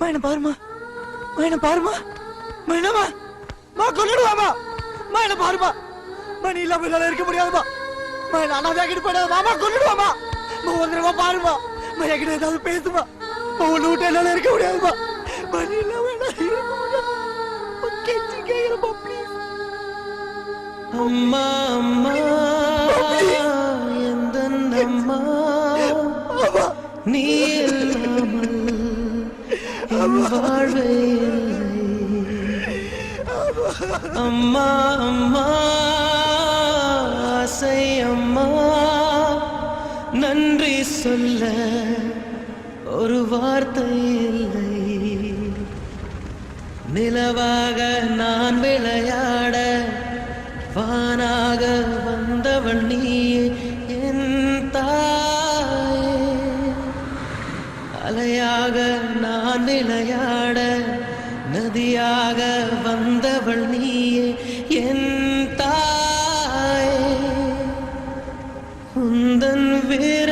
என்ன பாருமா, என்ன பாருமா, என்னமா கொண்டுடுவாமா, என்ன பாருமா, நீ இல்லாம என்னால இருக்க முடியாதுமா, என்ன அனாதையாக்கிட்டு போயிடாதமா, கொண்டுடுவாமா, வந்துடுமா பாருமா, என்கிட்ட ஏதாவது பேசுமா, ஒண்ணு விட்டு என்னால இருக்க முடியாதுமா, நீ இல்லாம என்னால இருக்க முடியாது, கெஞ்சி கேக்குறப்பா ப்ளீஸ். அம்மா அம்மா எந்தன் அம்மா நீ இல்லாமல் என் வாழ்வே இல்லை. அம்மா அம்மா ஆசை அம்மா நன்றி சொல்ல ஒரு வார்த்தை இல்லை. நிலவாக நான் விளையாட வானாக வந்தவள் நீயே என் தாயே. அலையாக நான் விளையாட நதியாக வந்தவள் நீயே என் தாயே. உந்தன் வேற